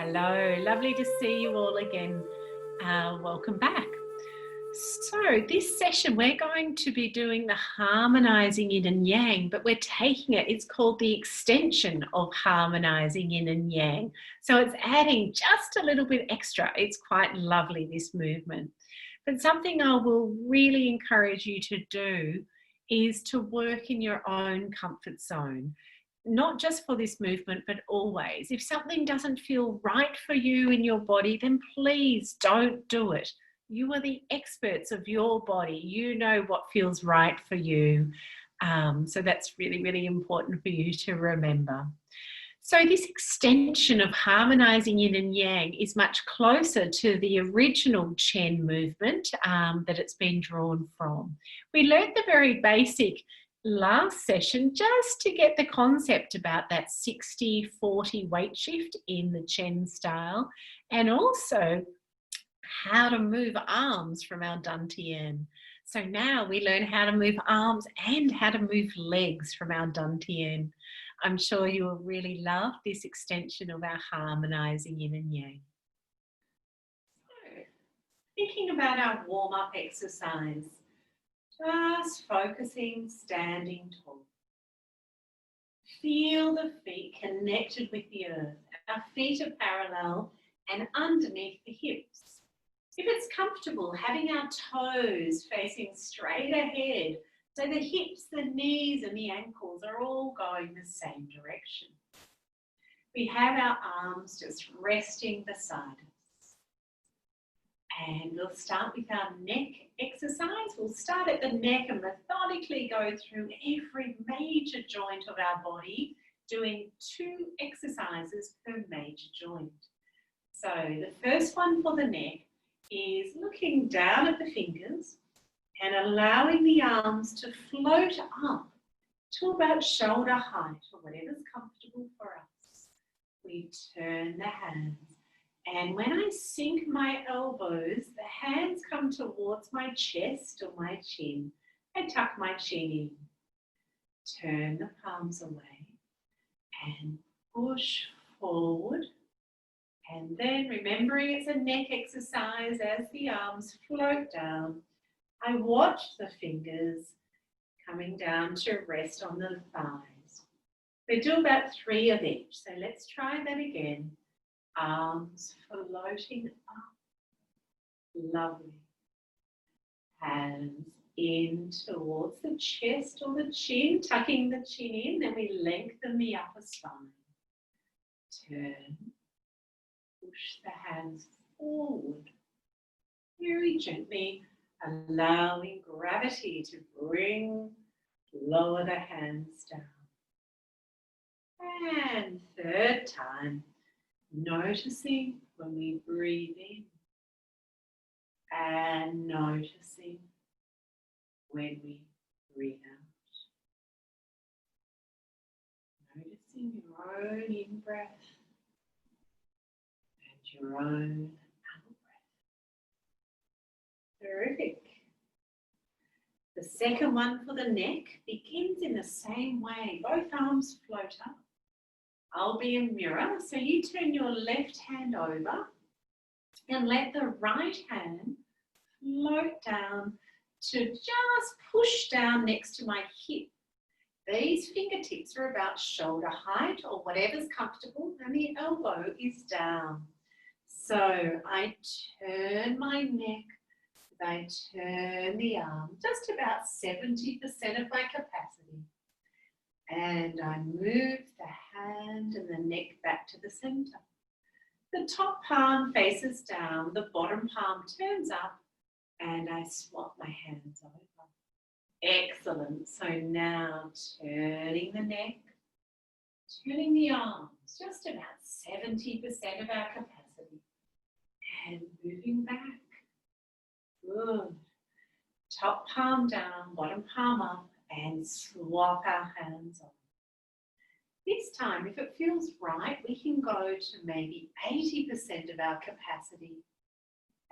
Hello, lovely to see you all again. Welcome back. So this session, we're going to be doing the Harmonizing Yin and Yang, but we're taking it, it's called the extension of Harmonizing Yin and Yang. So it's adding just a little bit extra. It's quite lovely, this movement. But something I will really encourage you to do is to work in your own comfort zone. Not just for this movement, but always. If something doesn't feel right for you in your body, then please don't do it. You are the experts of your body. You know what feels right for you. So that's really, really important for you to remember. So this extension of harmonizing yin and yang is much closer to the original Chen movement that it's been drawn from. We learned the very basic last session just to get the concept about that 60-40 weight shift in the Chen style, and also how to move arms from our Dantian. So now we learn how to move arms and how to move legs from our Dantian. I'm sure you will really love this extension of our harmonizing yin and yang. So, thinking about our warm-up exercise. Just focusing, standing tall. Feel the feet connected with the earth. Our feet are parallel and underneath the hips. If it's comfortable, having our toes facing straight ahead, so the hips, the knees and the ankles are all going the same direction. We have our arms just resting beside us. And we'll start with our neck exercise. We'll start at the neck and methodically go through every major joint of our body, doing 2 exercises per major joint. So the first one for the neck is looking down at the fingers and allowing the arms to float up to about shoulder height or whatever's comfortable for us. We turn the hands. And when I sink my elbows, the hands come towards my chest or my chin. I tuck my chin in. Turn the palms away and push forward. And then remembering it's a neck exercise, as the arms float down, I watch the fingers coming down to rest on the thighs. We do about 3 of each. So let's try that again. Arms floating up. Lovely. Hands in towards the chest or the chin, tucking the chin in, then we lengthen the upper spine. Turn. Push the hands forward. Very gently, allowing gravity to lower the hands down. And third time. Noticing when we breathe in and noticing when we breathe out. Noticing your own in-breath and your own out-breath. Terrific. The second one for the neck begins in the same way. Both arms float up. I'll be a mirror, so you turn your left hand over and let the right hand float down to just push down next to my hip. These fingertips are about shoulder height or whatever's comfortable, and the elbow is down. So I turn my neck, I turn the arm, just about 70% of my capacity. And I move the hand and the neck back to the center. The top palm faces down, the bottom palm turns up, and I swap my hands over. Excellent. So now turning the neck, turning the arms, just about 70% of our capacity. And moving back. Good. Top palm down, bottom palm up. And swap our hands on. This time, if it feels right, we can go to maybe 80% of our capacity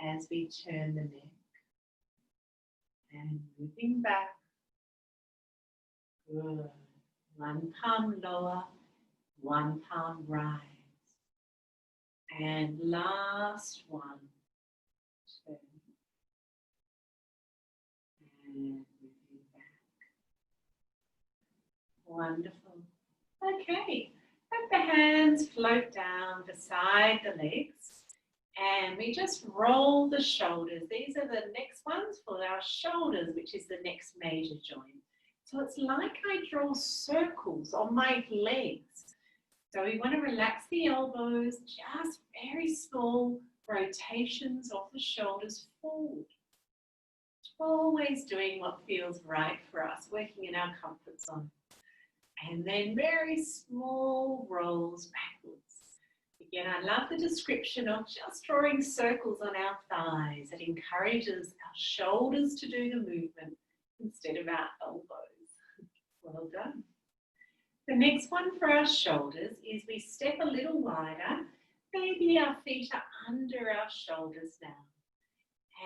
as we turn the neck. And moving back. Good. One palm lower, one palm rise. And last one. Turn. And moving back. Wonderful. Okay. Let the hands float down beside the legs. And we just roll the shoulders. These are the next ones for our shoulders, which is the next major joint. So it's like I draw circles on my legs. So we want to relax the elbows, just very small rotations of the shoulders forward. Always doing what feels right for us, working in our comfort zone. And then very small rolls backwards. Again, I love the description of just drawing circles on our thighs. It encourages our shoulders to do the movement instead of our elbows. Well done. The next one for our shoulders is we step a little wider. Maybe our feet are under our shoulders now.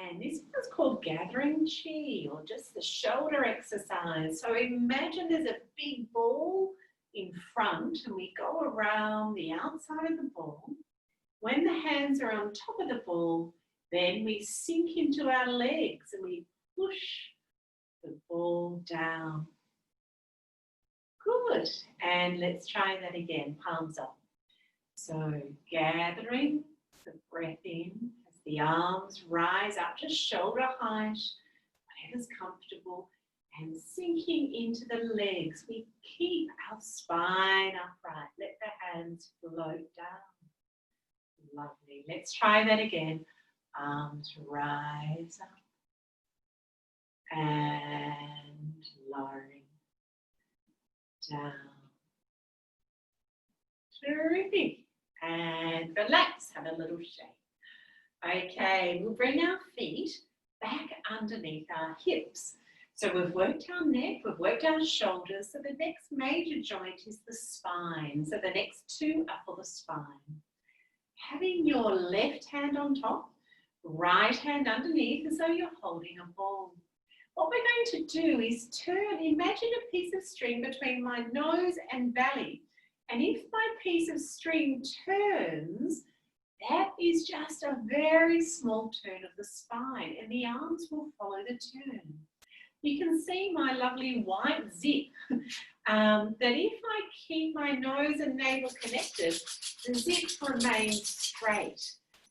And this one's called gathering chi, or just the shoulder exercise. So imagine there's a big ball in front and we go around the outside of the ball. When the hands are on top of the ball, then we sink into our legs and we push the ball down. Good. And let's try that again. Palms up. So gathering the breath in as the arms rise up to shoulder height, whatever's comfortable, and sinking into the legs. We keep our spine upright. Let the hands float down. Lovely. Let's try that again. Arms rise up and lowering down. Terrific. And relax, have a little shake. Okay, we'll bring our feet back underneath our hips. So we've worked our neck, we've worked our shoulders. So the next major joint is the spine. So the next two are for the spine. Having your left hand on top, right hand underneath as though you're holding a ball. What we're going to do is imagine a piece of string between my nose and belly. And if my piece of string turns, that is just a very small turn of the spine, and the arms will follow the turn. You can see my lovely white zip, that if I keep my nose and navel connected, the zip remains straight.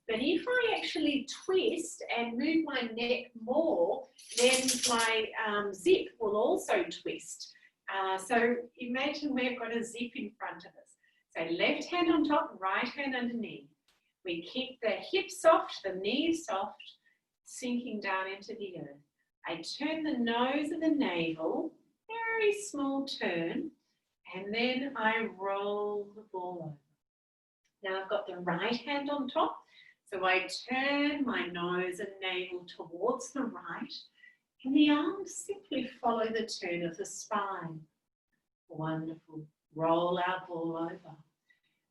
But if I actually twist and move my neck more, then my zip will also twist. So imagine we've got a zip in front of us. So left hand on top, right hand underneath. We keep the hips soft, the knees soft, sinking down into the earth. I turn the nose and the navel, very small turn, and then I roll the ball over. Now I've got the right hand on top, so I turn my nose and navel towards the right, and the arms simply follow the turn of the spine. Wonderful. Roll our ball over.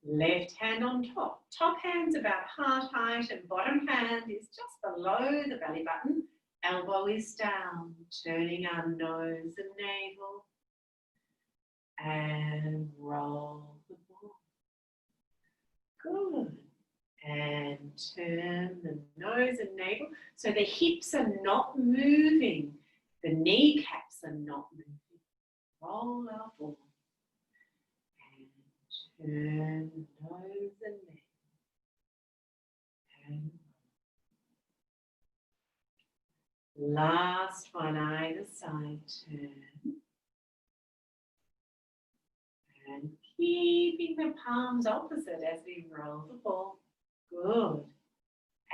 Left hand on top. Top hand's about heart height and bottom hand is just below the belly button. Elbow is down. Turning our nose and navel. And roll the ball. Good. And turn the nose and navel. So the hips are not moving. The kneecaps are not moving. Roll our ball. And turn the nose and navel. And last one either side. Turn. And keeping the palms opposite as we roll the ball. Good.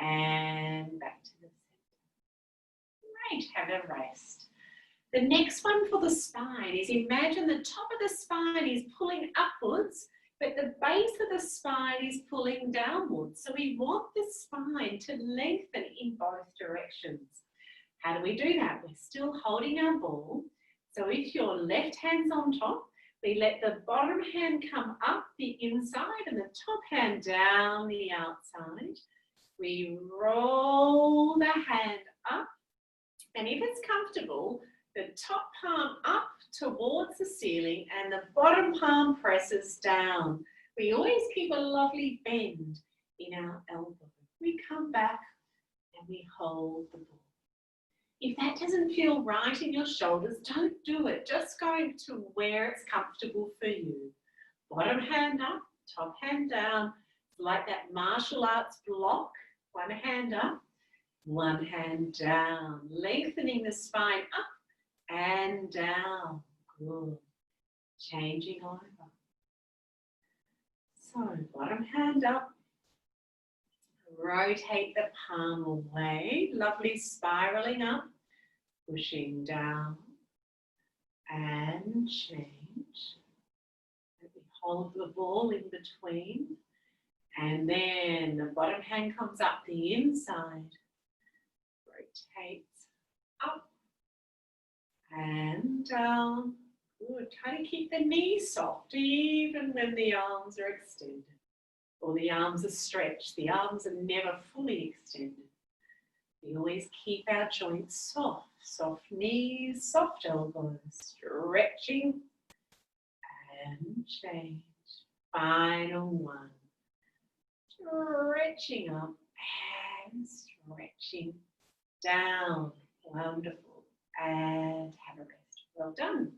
And back to the center. Great. Have a rest. The next one for the spine is imagine the top of the spine is pulling upwards, but the base of the spine is pulling downwards. So we want the spine to lengthen in both directions. How do we do that? We're still holding our ball. So if your left hand's on top, we let the bottom hand come up the inside and the top hand down the outside. We roll the hand up, and if it's comfortable, the top palm up towards the ceiling and the bottom palm presses down. We always keep a lovely bend in our elbow. We come back and we hold the ball. If that doesn't feel right in your shoulders, don't do it. Just go to where it's comfortable for you. Bottom hand up, top hand down. It's like that martial arts block. One hand up, one hand down. Lengthening the spine up and down. Good. Changing over. So, bottom hand up. Rotate the palm away. Lovely spiraling up. Pushing down. And change. We hold the ball in between. And then the bottom hand comes up the inside. Rotates up. And down. Good. Try to keep the knees soft even when the arms are extended or the arms are stretched. The arms are never fully extended. We always keep our joints soft. Soft knees, soft elbows, stretching and change. Final one. Stretching up and stretching down. Wonderful. And have a rest. Well done.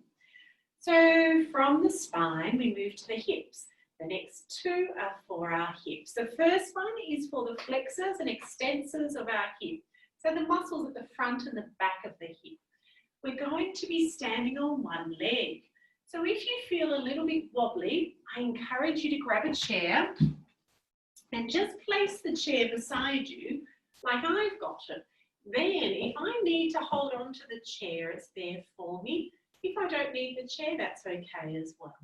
So from the spine, we move to the hips. The next two are for our hips. The first one is for the flexors and extensors of our hip. So the muscles at the front and the back of the hip. We're going to be standing on one leg. So if you feel a little bit wobbly, I encourage you to grab a chair and just place the chair beside you like I've got it. Then if I need to hold on to the chair, it's there for me. If I don't need the chair, that's okay as well.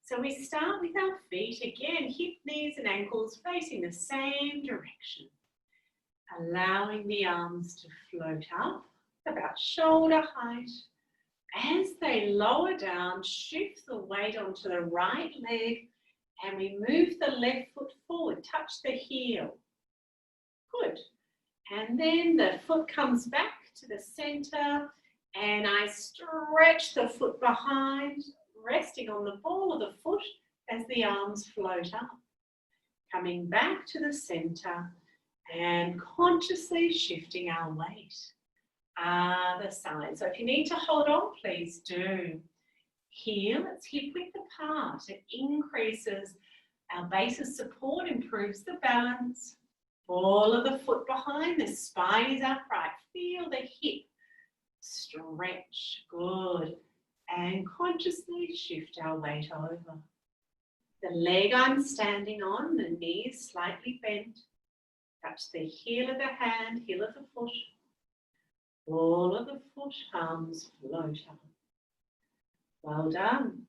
So we start with our feet, again, hip, knees and ankles facing the same direction. Allowing the arms to float up about shoulder height. As they lower down, shift the weight onto the right leg and we move the left foot forward, touch the heel. Good. And then the foot comes back to the center. And I stretch the foot behind, resting on the ball of the foot as the arms float up. Coming back to the center and consciously shifting our weight. Other side. So if you need to hold on, please do. Here, let's hip width apart. It increases our base of support, improves the balance. Ball of the foot behind, the spine is upright. Feel the hip. Stretch, good, and consciously shift our weight over. The leg I'm standing on, the knees slightly bent, touch the heel of the hand, heel of the foot, ball of the foot, arms float up. Well done.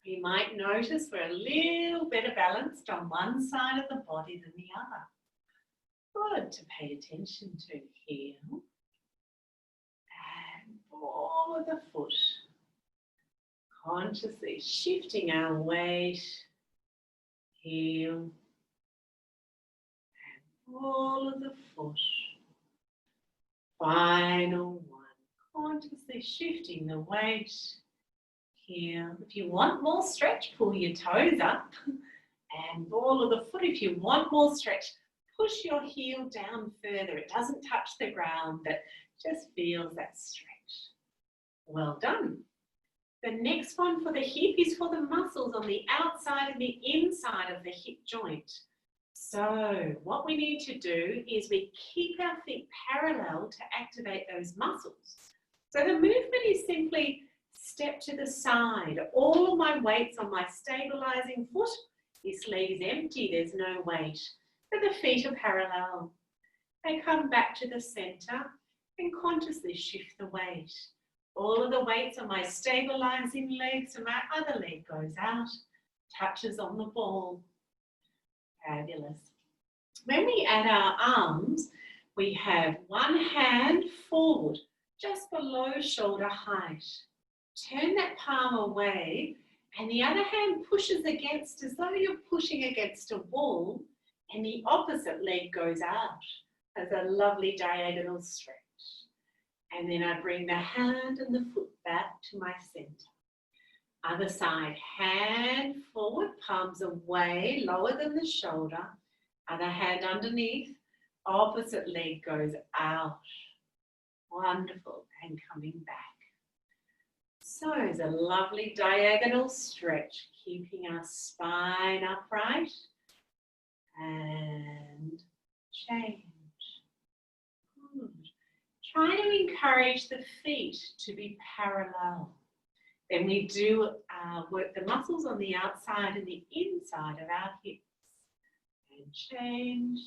You might notice we're a little better balanced on one side of the body than the other. Good to pay attention to here. Ball of the foot, consciously shifting our weight, heel, and ball of the foot. Final one, consciously shifting the weight, heel. If you want more stretch, pull your toes up, and ball of the foot. If you want more stretch, push your heel down further. It doesn't touch the ground, but just feels that stretch. Well done. The next one for the hip is for the muscles on the outside and the inside of the hip joint. So what we need to do is we keep our feet parallel to activate those muscles. So the movement is simply step to the side. All of my weight's on my stabilizing foot. This leg is empty, there's no weight. But the feet are parallel. They come back to the center and consciously shift the weight. All of the weights on my stabilizing leg, so my other leg goes out, touches on the ball. Fabulous. When we add our arms, we have one hand forward, just below shoulder height. Turn that palm away and the other hand pushes against, as though you're pushing against a wall, and the opposite leg goes out as a lovely diagonal stretch. And then I bring the hand and the foot back to my center. Other side, hand forward, palms away, lower than the shoulder. Other hand underneath. Opposite leg goes out. Wonderful. And coming back. So it's a lovely diagonal stretch, keeping our spine upright. And change. Good. Try to encourage the feet to be parallel. Then we do work the muscles on the outside and the inside of our hips. And change.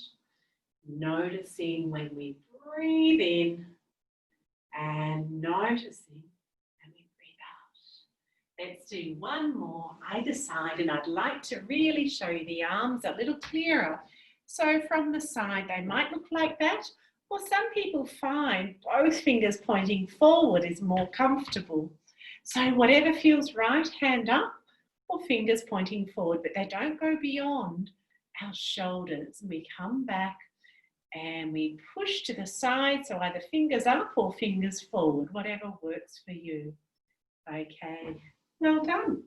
Noticing when we breathe in and noticing when we breathe out. Let's do one more either side, and I'd like to really show you the arms a little clearer. So from the side they might look like that, or some people find both fingers pointing forward is more comfortable. So whatever feels right, hand up or fingers pointing forward, but they don't go beyond our shoulders. We come back and we push to the side, so either fingers up or fingers forward, whatever works for you. Okay, well done.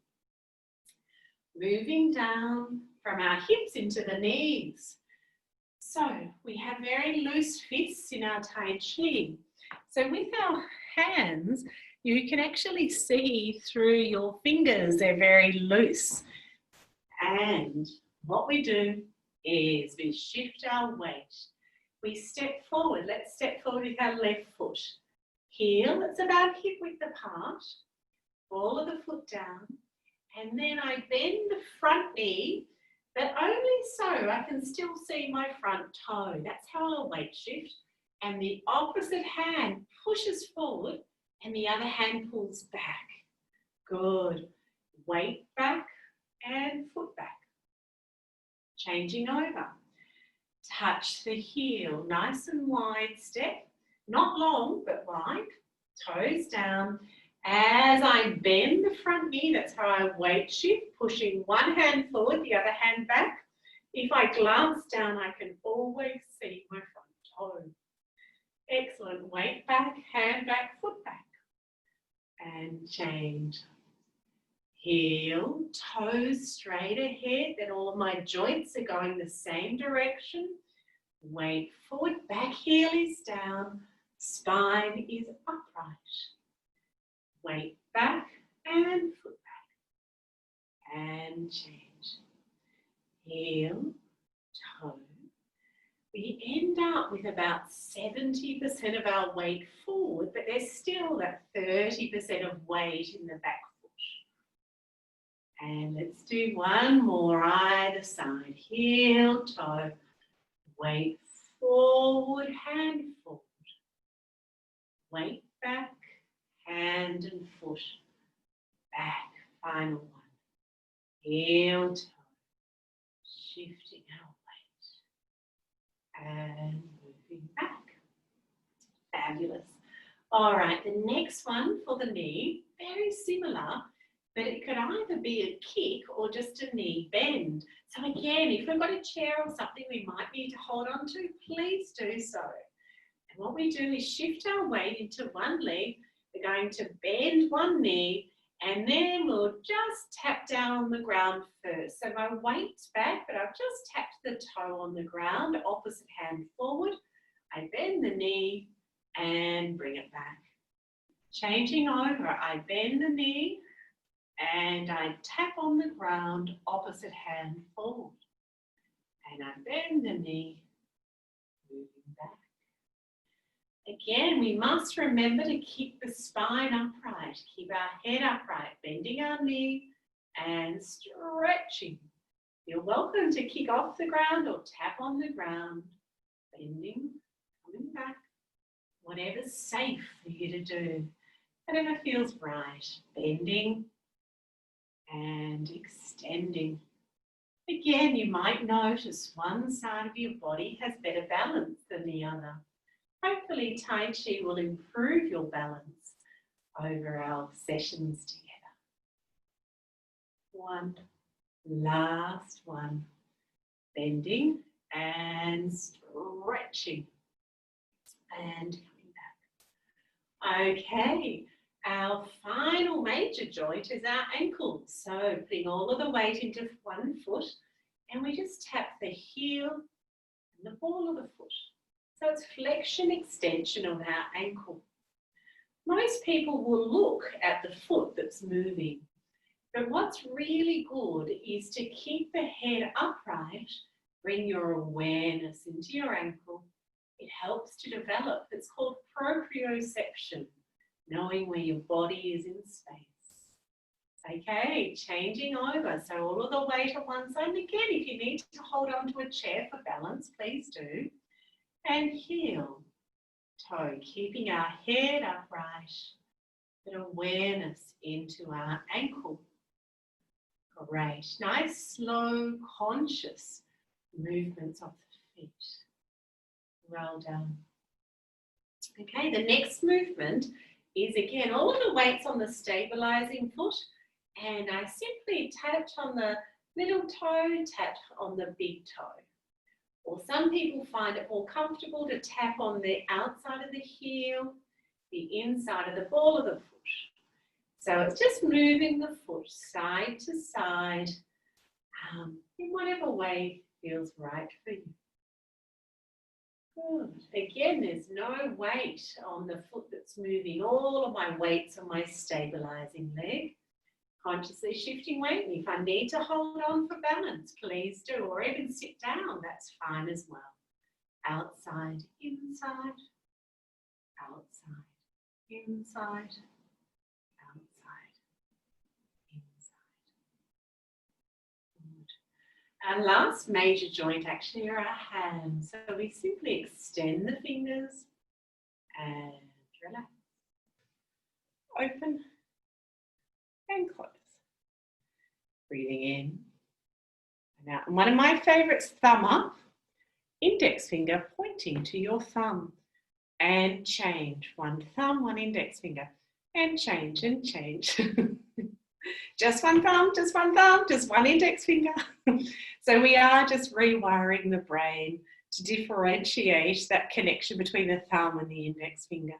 Moving down from our hips into the knees. So we have very loose fists in our Tai Chi. So with our hands, you can actually see through your fingers, they're very loose. And what we do is we shift our weight. We step forward. Let's step forward with our left foot. Heel, it's about hip width apart. Ball of the foot down. And then I bend the front knee, but only so I can still see my front toe. That's how I'll weight shift. And the opposite hand pushes forward and the other hand pulls back. Good. Weight back and foot back. Changing over. Touch the heel, nice and wide step, not long but wide, toes down. As I bend the front knee, that's how I weight shift, pushing one hand forward, the other hand back. If I glance down, I can always see my front toe. Excellent, weight back, hand back, foot back. And change. Heel, toes straight ahead, then all of my joints are going the same direction. Weight forward, back heel is down, spine is upright. Weight back and foot back. And change. Heel, toe. We end up with about 70% of our weight forward, but there's still that 30% of weight in the back. And let's do one more either side. Heel, toe, weight forward, hand forward. Weight back, hand and foot back. Final one. Heel, toe, shifting our weight. And moving back. Fabulous. All right, the next one for the knee, very similar. But it could either be a kick or just a knee bend. So again, if we've got a chair or something we might need to hold on to, please do so. And what we do is shift our weight into one leg. We're going to bend one knee and then we'll just tap down on the ground first. So my weight's back, but I've just tapped the toe on the ground, opposite hand forward. I bend the knee and bring it back. Changing over, I bend the knee, and I tap on the ground, opposite hand forward. And I bend the knee, moving back. Again, we must remember to keep the spine upright, keep our head upright, bending our knee and stretching. You're welcome to kick off the ground or tap on the ground, bending, coming back, whatever's safe for you to do, whatever feels right, bending, and extending. Again, you might notice one side of your body has better balance than the other. Hopefully, Tai Chi will improve your balance over our sessions together. One, last one. Bending and stretching and coming back. Okay. Our final major joint is our ankle. So putting all of the weight into one foot and we just tap the heel and the ball of the foot. So it's flexion, extension of our ankle. Most people will look at the foot that's moving, but what's really good is to keep the head upright, bring your awareness into your ankle. It helps to develop. It's called proprioception, knowing where your body is in space. Okay, changing over. So all of the weight on one side. And again, if you need to hold on to a chair for balance, please do. And heel, toe, keeping our head upright, but awareness into our ankle. Great. Nice, slow, conscious movements of the feet. Well done. Okay, the next movement is again all of the weights on the stabilizing foot, and I simply tapped on the middle toe, tapped on the big toe. Or some people find it more comfortable to tap on the outside of the heel, the inside of the ball of the foot. So it's just moving the foot side to side in whatever way feels right for you. Good. Again, there's no weight on the foot that's moving. All of my weight's on my stabilizing leg. Consciously shifting weight. And if I need to hold on for balance, please do. Or even sit down, that's fine as well. Outside, inside, outside, inside, outside, inside. Good. Our last major joint actually are our hands. So we simply extend the fingers and relax. Open and close. Breathing in and out. And one of my favourites, thumb up, index finger pointing to your thumb, and change. One thumb, one index finger, and change and change. Just one thumb, just one thumb, just one index finger. So we are just rewiring the brain to differentiate that connection between the thumb and the index finger.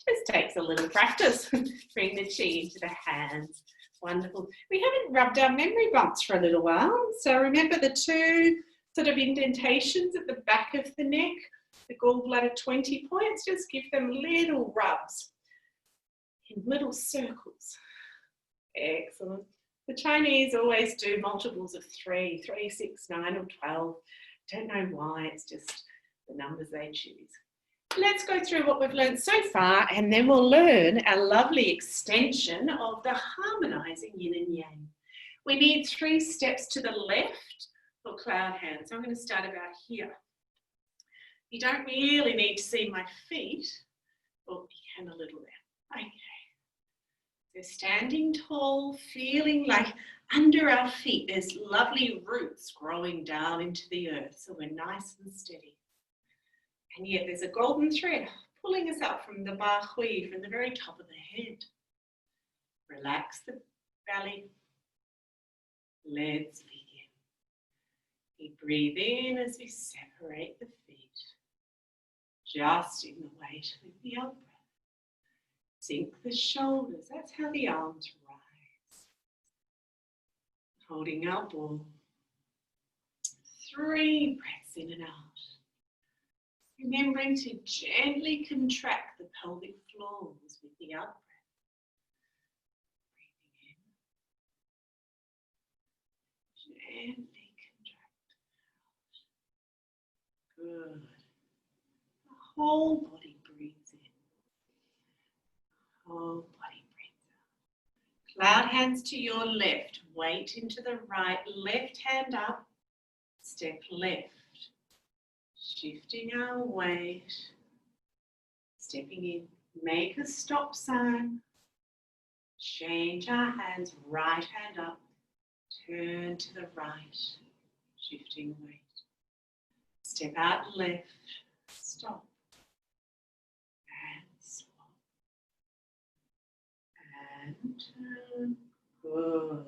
Just takes a little practice. Bring the chi into the hands. Wonderful. We haven't rubbed our memory bumps for a little while. So remember the two sort of indentations at the back of the neck, the gallbladder 20 points, just give them little rubs in little circles. Excellent. The Chinese always do multiples of 3, 3, 6, 9 or 12. Don't know why, it's just the numbers they choose. Let's go through what we've learned so far, and then we'll learn a lovely extension of the harmonizing yin and yang. We need 3 steps to the left for cloud hands. So I'm going to start about here. You don't really need to see my feet. Oh, you can a little there. Okay. So standing tall, feeling like under our feet there's lovely roots growing down into the earth. So we're nice and steady. And yet there's a golden thread pulling us up from the ba hui, from the very top of the head. Relax the belly. Let's begin. We breathe in as we separate the feet, adjusting the weight with the out breath. Sink the shoulders, that's how the arms rise. Holding our ball. 3 breaths in and out. Remembering to gently contract the pelvic floors with the out breath. Breathing in. Gently contract. Good. The whole body breathes in. Whole body breathes out. Cloud hands to your left. Weight into the right. Left hand up. Step left. Shifting our weight, stepping in, make a stop sign, change our hands, right hand up, turn to the right, shifting weight, step out left, stop, and swap, and turn, good,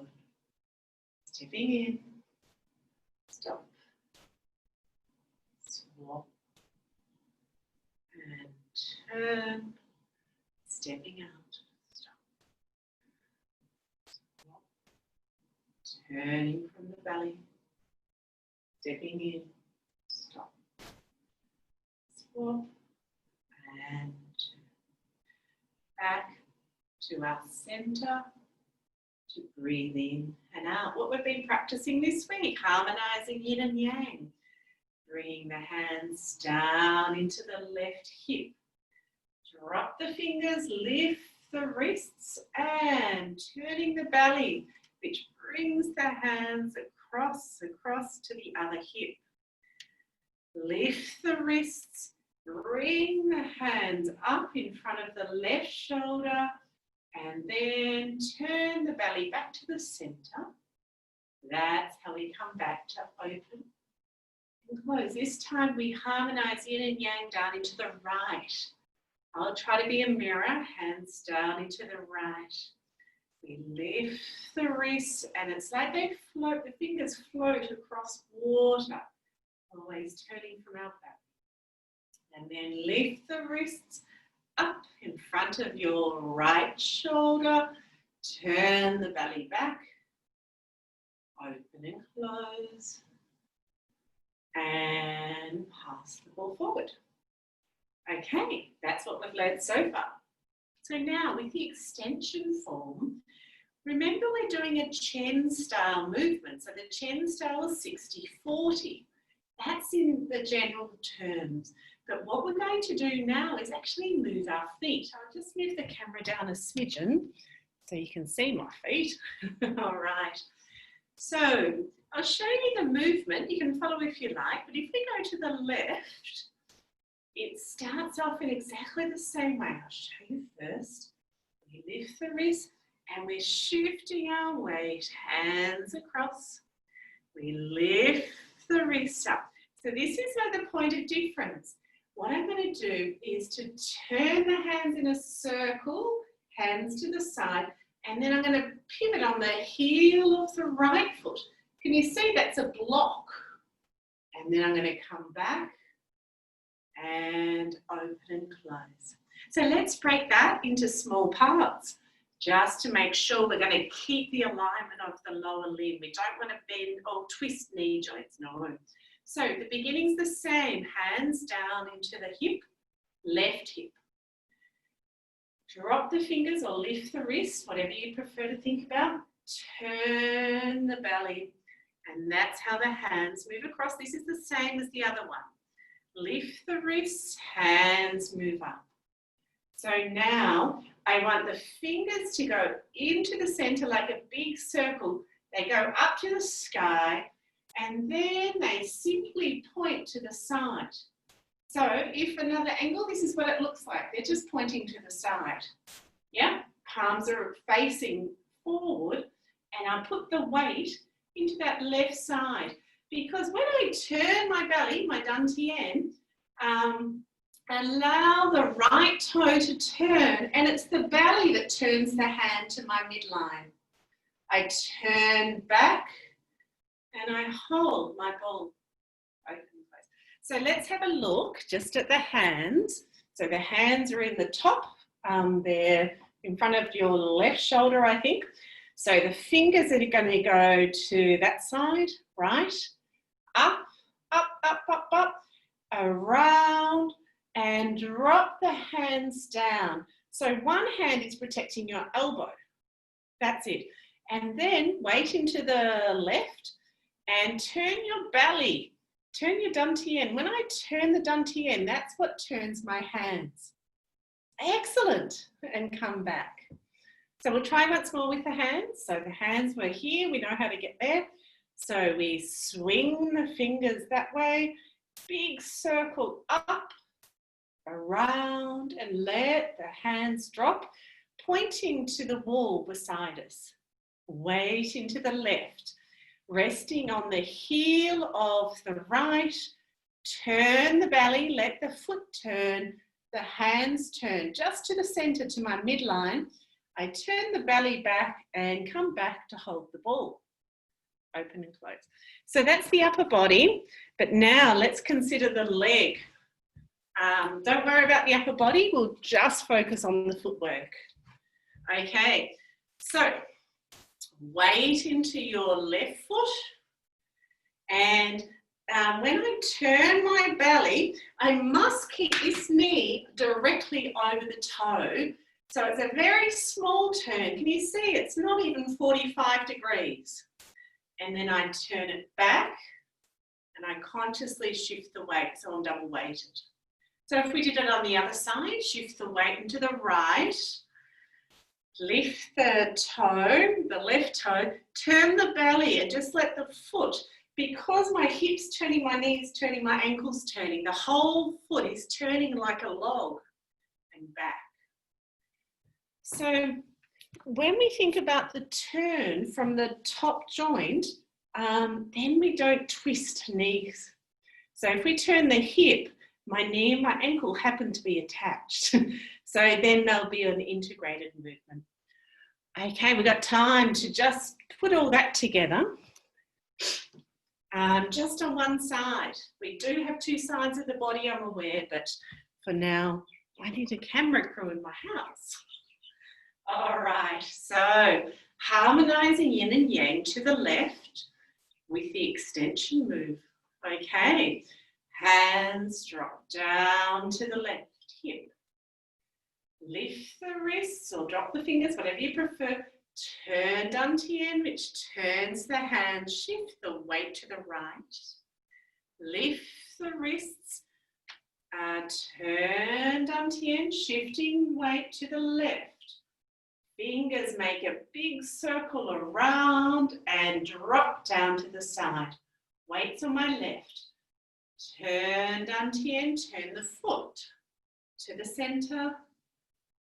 stepping in, stop, swap and turn, stepping out, stop, swap, turning from the belly, stepping in, stop, swap, and back to our center, to breathe in and out. What we've been practicing this week, harmonizing yin and yang. Bringing the hands down into the left hip. Drop the fingers, lift the wrists, and turning the belly, which brings the hands across to the other hip. Lift the wrists, bring the hands up in front of the left shoulder, and then turn the belly back to the center. That's how we come back to open and close. This time we harmonize yin and yang down into the right. I'll try to be a mirror, hands down into the right. We lift the wrists, and it's like they float, the fingers float across water, always turning from our back. And then lift the wrists up in front of your right shoulder. Turn the belly back. Open and close. And pass the ball forward. Okay, that's what we've learned so far. So now with the extension form, remember we're doing a Chen style movement. So the Chen style is 60-40. That's in the general terms. But what we're going to do now is actually move our feet. I'll just move the camera down a smidgen so you can see my feet. All right. So I'll show you the movement. You can follow if you like. But if we go to the left, it starts off in exactly the same way. I'll show you first. We lift the wrist and we're shifting our weight, hands across. We lift the wrist up. So this is like the point of difference. What I'm going to do is to turn the hands in a circle, hands to the side, and then I'm going to pivot on the heel of the right foot. Can you see that's a block? And then I'm going to come back and open and close. So let's break that into small parts just to make sure we're going to keep the alignment of the lower limb. We don't want to bend or twist knee joints, no. So the beginning's the same, hands down into the hip, left hip. Drop the fingers or lift the wrist, whatever you prefer to think about. Turn the belly, and that's how the hands move across. This is the same as the other one. Lift the wrists, hands move up. So now I want the fingers to go into the center like a big circle. They go up to the sky, and then they simply point to the side. So if another angle, this is what it looks like. They're just pointing to the side. Yeah, palms are facing forward, and I put the weight into that left side. Because when I turn my belly, my dantian, allow the right toe to turn, and it's the belly that turns the hand to my midline. I turn back, and I hold my ball open. So let's have a look just at the hands. So the hands are in the top. They're in front of your left shoulder, I think. So the fingers are going to go to that side, right? Up, up, up, up, up, around, and drop the hands down. So one hand is protecting your elbow. That's it. And then weight into the left and turn your belly. Turn your dantian. When I turn the dantian, that's what turns my hands. Excellent. And come back. So we'll try once more with the hands. So the hands were here. We know how to get there. So we swing the fingers that way. Big circle up, around, and let the hands drop, pointing to the wall beside us. Weight into the left. Resting on the heel of the right, turn the belly, let the foot turn, the hands turn just to the center, to my midline. I turn the belly back and come back to hold the ball. Open and close. So that's the upper body, but now let's consider the leg. Don't worry about the upper body, we'll just focus on the footwork. Okay, so weight into your left foot and when I turn my belly, I must keep this knee directly over the toe. So it's a very small turn. Can you see? It's not even 45 degrees. And then I turn it back and I consciously shift the weight, so I'm double weighted. So if we did it on the other side, shift the weight into the right, lift the toe, the left toe, turn the belly and just let the foot, because my hips turning, my knees turning, my ankles turning, the whole foot is turning like a log and back. So when we think about the turn from the top joint, then we don't twist knees. So if we turn the hip, my knee and my ankle happen to be attached. So then there'll be an integrated movement. Okay, we've got time to just put all that together. Just on one side. We do have two sides of the body, I'm aware, but for now, I need a camera crew in my house. All right, so harmonizing yin and yang to the left with the extension move. Okay, hands drop down to the left hip. Lift the wrists or drop the fingers, whatever you prefer. Turn dantian, which turns the hands. Shift the weight to the right. Lift the wrists. Turn dantian, shifting weight to the left. Fingers make a big circle around and drop down to the side. Weights on my left. Turn dantian, turn the foot to the center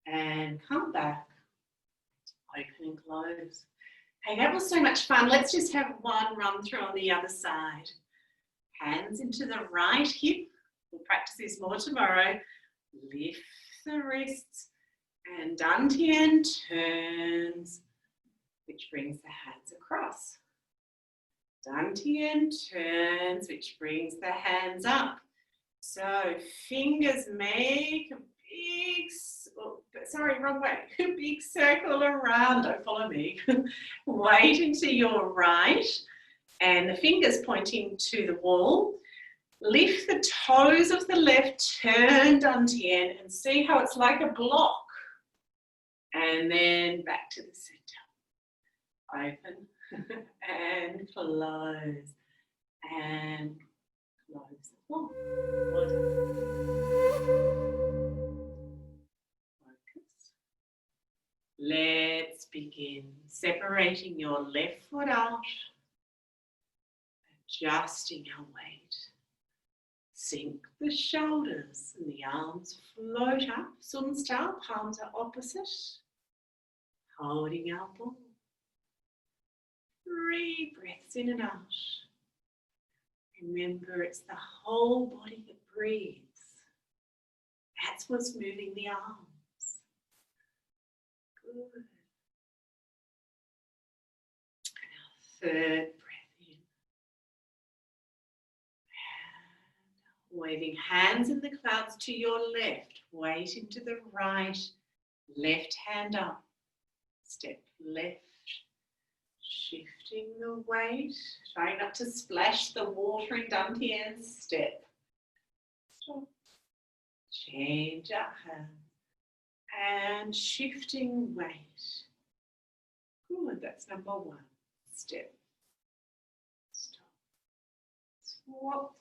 and come back. Open and close. Hey, that was so much fun. Let's just have one run through on the other side. Hands into the right hip. We'll practice this more tomorrow. Lift the wrists and dantian turns, which brings the hands across. Dantian turns, which brings the hands up. So fingers make a big, sorry, wrong way, a big circle around, don't follow me. Weight into your right and the fingers pointing to the wall. Lift the toes of the left, turn dantian and see how it's like a block. And then back to the center. Open and close and close the floor. Focus. Let's begin. Separating your left foot out, adjusting our weight. Sink the shoulders and the arms float up. Sun style, palms are opposite. Holding our ball. 3 breaths in and out. Remember, it's the whole body that breathes. That's what's moving the arms. Good. And our 3rd breath in. And waving hands in the clouds to your left. Weight into the right. Left hand up. Step left. Shifting the weight, trying not to splash the water in dantian. Step. Stop. Change our hand. And shifting weight. Good, that's number 1. Step. Stop. Swap.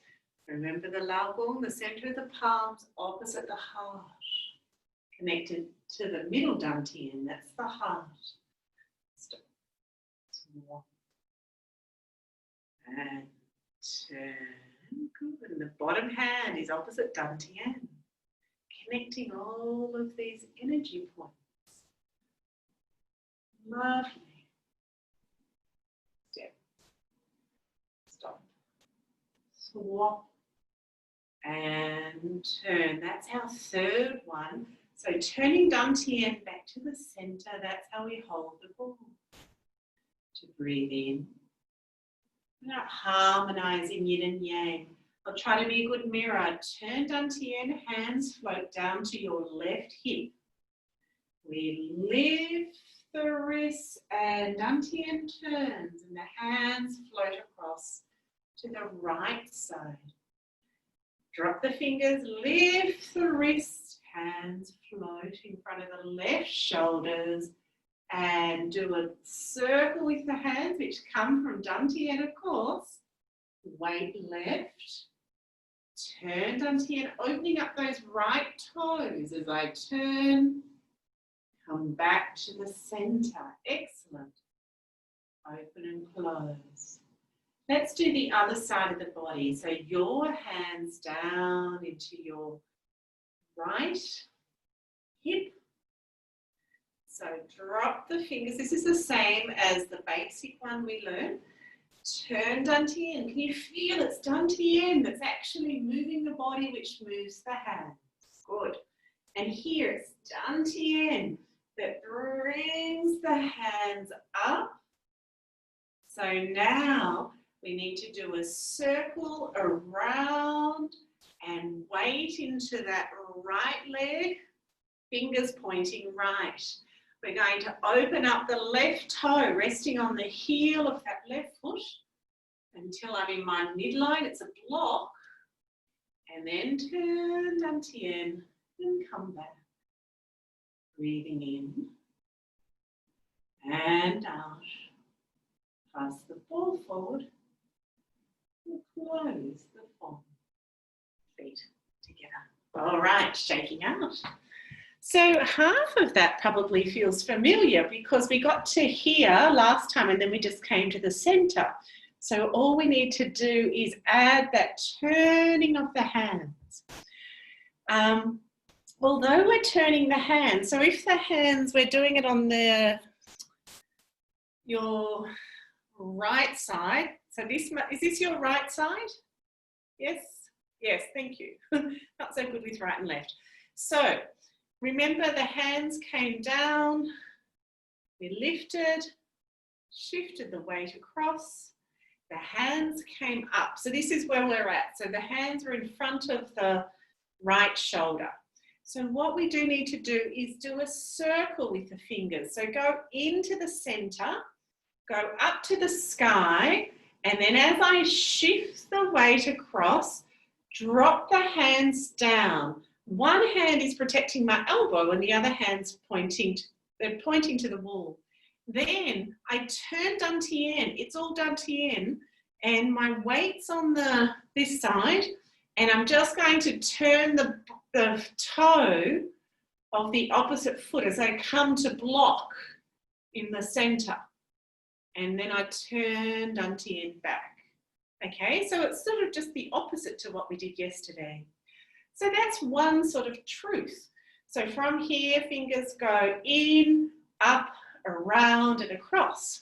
Remember the laogong, the center of the palms, opposite the heart. Connected to the middle dantian, that's the heart. Stop. Swap. And turn. Good. And the bottom hand is opposite dantian. Connecting all of these energy points. Lovely. Step. Stop. Swap. And turn. That's our 3rd one. So turning dantian back to the center, that's how we hold the ball. To breathe in. Now harmonizing yin and yang. I'll try to be a good mirror. Turn dantian, hands float down to your left hip. We lift the wrists and dantian turns and the hands float across. to the right side. Drop the fingers, lift the wrist, hands float in front of the left shoulders, and do a circle with the hands, which come from Dantian, of course. Weight left, turn Dantian, opening up those right toes as I turn. Come back to the center. Excellent. Open and close. Let's do the other side of the body. So your hands down into your right hip. So drop the fingers. This is the same as the basic one we learned. Turn Dantian. Can you feel it's Dantian that's actually moving the body, which moves the hands? Good. And here it's Dantian that brings the hands up. So now we need to do a circle around and weight into that right leg, fingers pointing right. We're going to open up the left toe, resting on the heel of that left foot until I'm in my midline. It's a block. And then turn Dantian and come back. Breathing in and out. Pass the ball forward and close the palm. Feet together. All right, shaking out. So half of that probably feels familiar because we got to here last time and then we just came to the center. So all we need to do is add that turning of the hands. Although we're turning the hands, so if the hands, we're doing it on your right side. So this, is this your right side? Yes? Yes, thank you. Not so good with right and left. So remember the hands came down, we lifted, shifted the weight across, the hands came up. So this is where we're at. So the hands are in front of the right shoulder. So what we do need to do is do a circle with the fingers. So go into the center, go up to the sky, and then as I shift the weight across, drop the hands down. One hand is protecting my elbow and the other hand's pointing to the wall. Then I turn Dantian, it's all Dantian, and my weight's on this side, and I'm just going to turn the toe of the opposite foot as I come to block in the center. And then I turn Dantian back. Okay, so it's sort of just the opposite to what we did yesterday. So that's one sort of truth. So from here, fingers go in, up, around and across.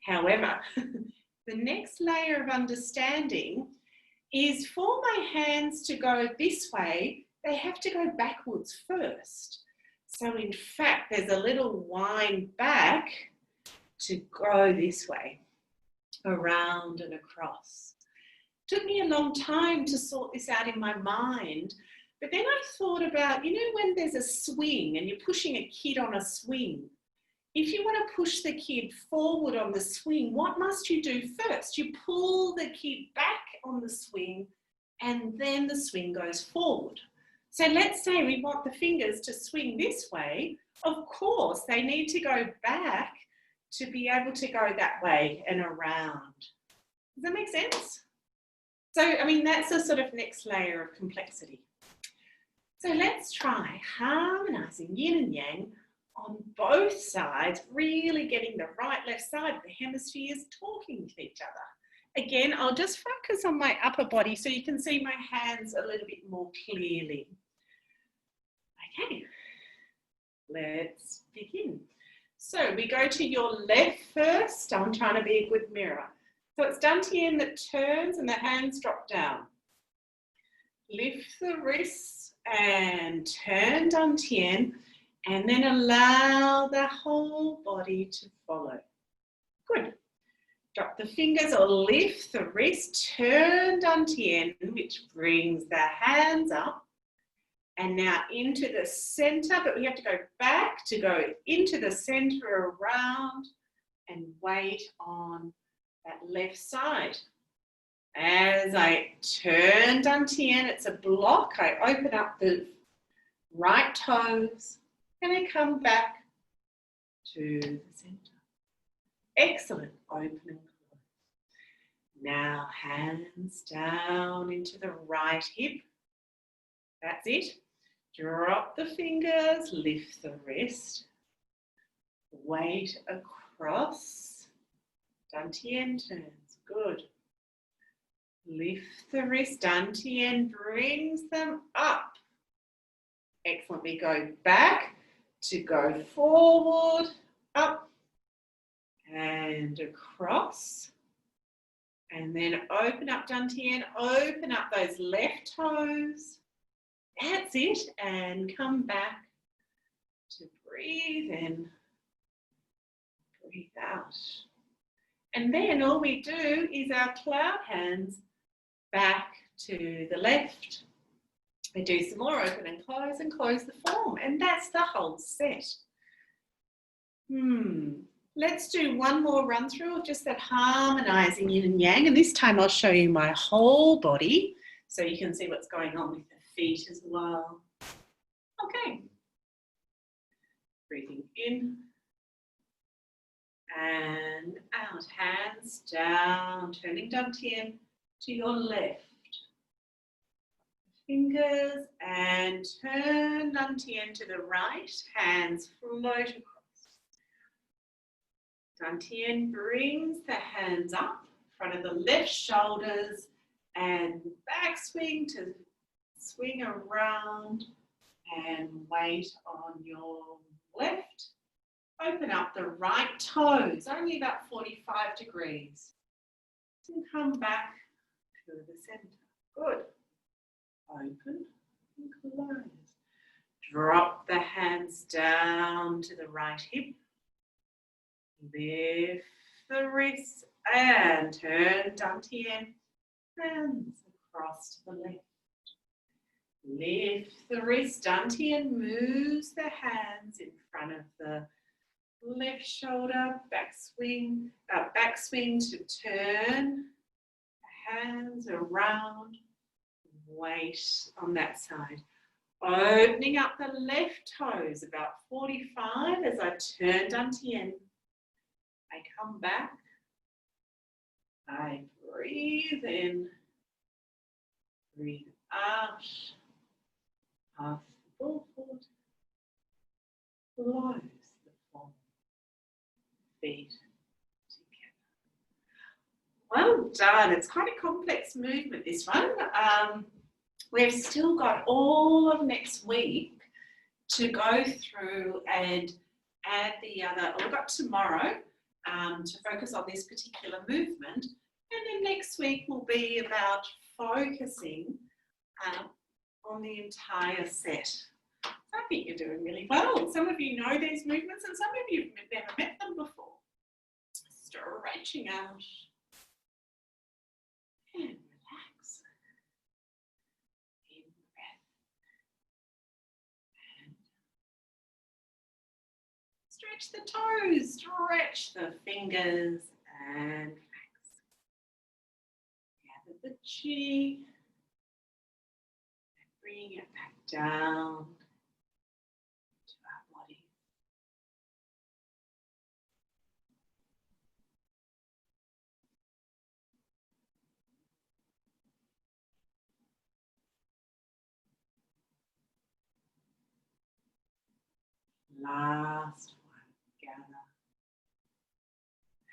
However, the next layer of understanding is for my hands to go this way, they have to go backwards first. So in fact, there's a little wind back to go this way, around and across. Took me a long time to sort this out in my mind, but then I thought about, you know, when there's a swing and you're pushing a kid on a swing, if you want to push the kid forward on the swing, what must you do first? You pull the kid back on the swing and then the swing goes forward. So let's say we want the fingers to swing this way. Of course, they need to go back to be able to go that way and around. Does that make sense? So, I mean, that's a sort of next layer of complexity. So let's try harmonizing yin and yang on both sides, really getting the right, left side of the hemispheres talking to each other. Again, I'll just focus on my upper body so you can see my hands a little bit more clearly. Okay, let's begin. So we go to your left first. I'm trying to be a good mirror. So it's Dantian that turns and the hands drop down. Lift the wrists and turn Dantian, and then allow the whole body to follow. Good. Drop the fingers or lift the wrist, turn Dantian, which brings the hands up. And now into the center, but we have to go back to go into the center, around, and weight on that left side. As I turn Dantian, it's a block. I open up the right toes and I come back to the center. Excellent. Open and close. Now hands down into the right hip. That's it. Drop the fingers, lift the wrist. Weight across. Dantian turns. Good. Lift the wrist. Dantian brings them up. Excellent. We go back to go forward, up and across. And then open up Dantian. Open up those left toes. That's it. And come back to breathe in, breathe out. And then all we do is our cloud hands back to the left. We do some more open and close the form. And that's the whole set. Let's do one more run through of just that harmonizing yin and yang. And this time I'll show you my whole body so you can see what's going on with the feet as well. Okay. Breathing in and out. Hands down, turning Dantian to your left. Fingers and turn Dantian to the right. Hands float across. Dantian brings the hands up, front of the left shoulders and back swing to swing around and weight on your left. Open up the right toes, only about 45 degrees. And come back to the center. Good. Open and close. Drop the hands down to the right hip. Lift the wrists and turn Dantian. Hands across to the left. Lift the wrist. Dantian moves the hands in front of the left shoulder. Back swing to turn. Hands around. Weight on that side. Opening up the left toes, about 45 as I turn Dantian. I come back. I breathe in. Breathe out. Pass the ball forward. Close the form. Feet together. Well done. It's quite a complex movement, this one. We've still got all of next week to go through and add the other, we've got tomorrow to focus on this particular movement. And then next week will be about focusing on the entire set. I think you're doing really well. Some of you know these movements and some of you have never met them before. Stretching out and relax. In breath. And stretch the toes, stretch the fingers and relax. Gather the chi and bring it back down to our body. Last one, gather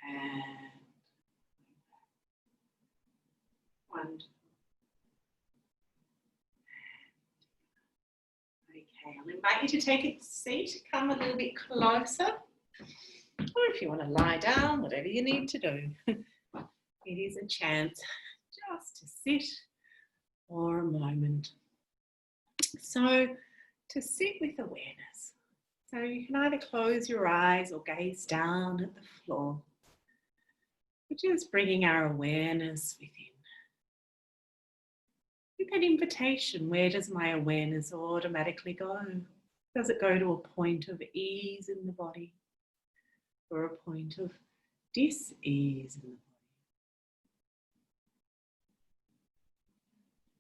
and wonderful. Okay, I'll invite you to take a seat, come a little bit closer, or if you want to lie down, whatever you need to do. It is a chance just to sit for a moment. So, to sit with awareness. So you can either close your eyes or gaze down at the floor. We're just bringing our awareness within. With an invitation, where does my awareness automatically go? Does it go to a point of ease in the body or a point of dis-ease in the body?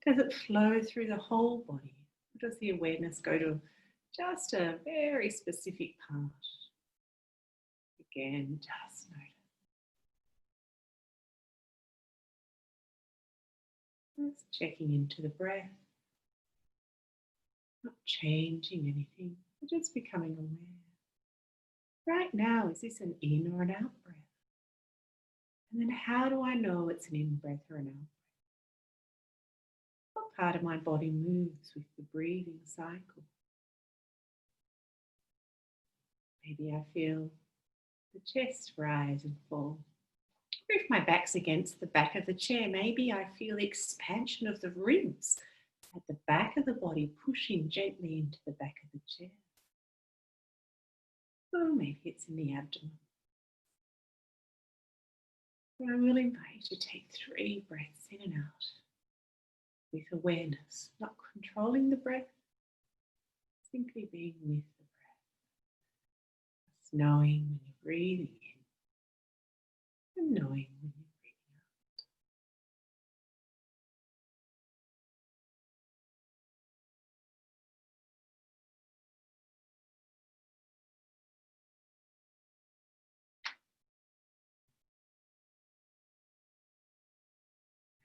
Does it flow through the whole body? Or does the awareness go to just a very specific part? Again, just notice. Just checking into the breath. Not changing anything, but just becoming aware. Right now, is this an in or an out breath? And then how do I know it's an in breath or an out breath? What part of my body moves with the breathing cycle? Maybe I feel the chest rise and fall. Or if my back's against the back of the chair, maybe I feel the expansion of the ribs at the back of the body pushing gently into the back of the chair. Or maybe it's in the abdomen. But I will invite you to take 3 breaths in and out with awareness, not controlling the breath, simply being with the breath. Just knowing when you're breathing in and knowing when you're breathing out.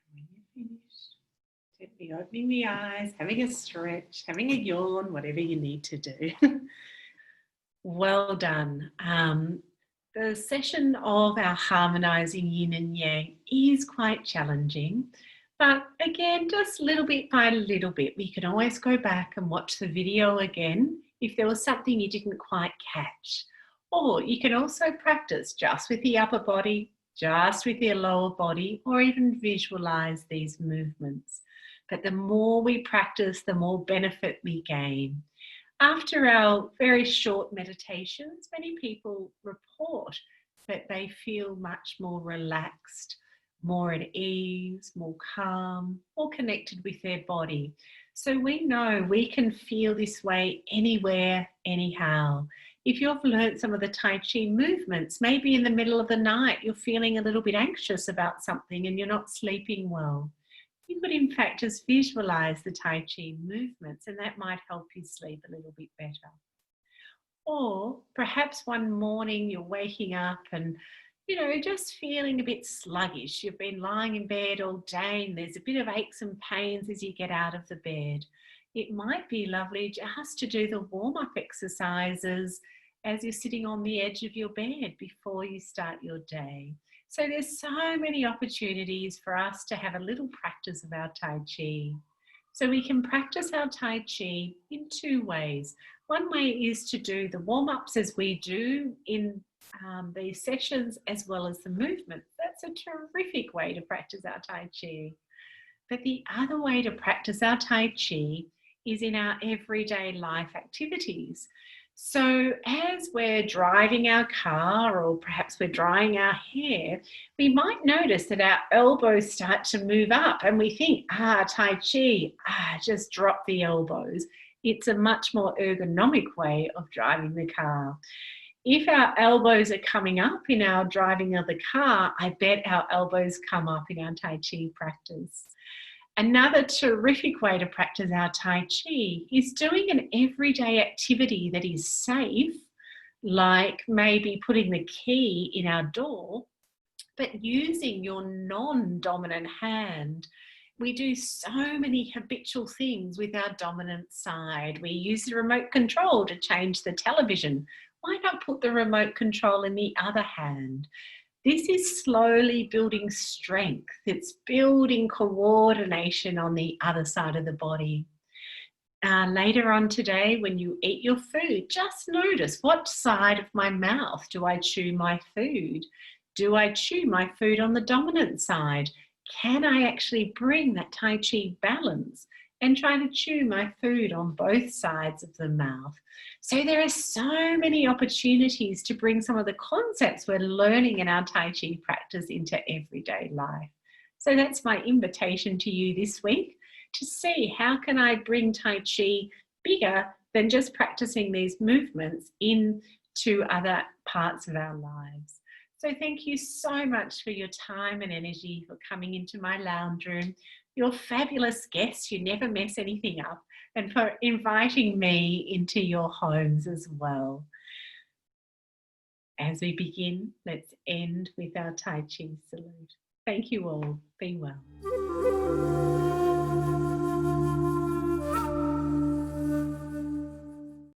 And when you're finished, gently opening the eyes, having a stretch, having a yawn, whatever you need to do. Well done. The session of our harmonizing yin and yang is quite challenging, but again, just little bit by little bit. We can always go back and watch the video again if there was something you didn't quite catch. Or you can also practice just with the upper body, just with your lower body, or even visualize these movements. But the more we practice, the more benefit we gain. After our very short meditations, many people report that they feel much more relaxed, more at ease, more calm, more connected with their body. So we know we can feel this way anywhere, anyhow. If you've learned some of the Tai Chi movements, maybe in the middle of the night you're feeling a little bit anxious about something and you're not sleeping well, you could in fact just visualize the Tai Chi movements and that might help you sleep a little bit better. Or perhaps one morning you're waking up and just feeling a bit sluggish. You've been lying in bed all day and there's a bit of aches and pains as you get out of the bed. It might be lovely just to do the warm-up exercises as you're sitting on the edge of your bed before you start your day. So there's so many opportunities for us to have a little practice of our Tai Chi. So we can practice our Tai Chi in 2 ways. One way is to do the warm-ups as we do in these sessions as well as the movement. That's a terrific way to practice our Tai Chi. But the other way to practice our Tai Chi is in our everyday life activities. So as we're driving our car or perhaps we're drying our hair, we might notice that our elbows start to move up and we think, Tai Chi, just drop the elbows. It's a much more ergonomic way of driving the car. If our elbows are coming up in our driving of the car, I bet our elbows come up in our Tai Chi practice. Another terrific way to practice our Tai Chi is doing an everyday activity that is safe, like maybe putting the key in our door, but using your non-dominant hand. We do so many habitual things with our dominant side. We use the remote control to change the television. Why not put the remote control in the other hand? This is slowly building strength. It's building coordination on the other side of the body. Later on today, when you eat your food, just notice what side of my mouth do I chew my food? Do I chew my food on the dominant side? Can I actually bring that Tai Chi balance and try to chew my food on both sides of the mouth? So there are so many opportunities to bring some of the concepts we're learning in our Tai Chi practice into everyday life. So that's my invitation to you this week, to see how can I bring Tai Chi bigger than just practicing these movements into other parts of our lives. So thank you so much for your time and energy, for coming into my lounge room, your fabulous guests, you never mess anything up, and for inviting me into your homes as well. As we begin, let's end with our Tai Chi salute. Thank you all. Be well.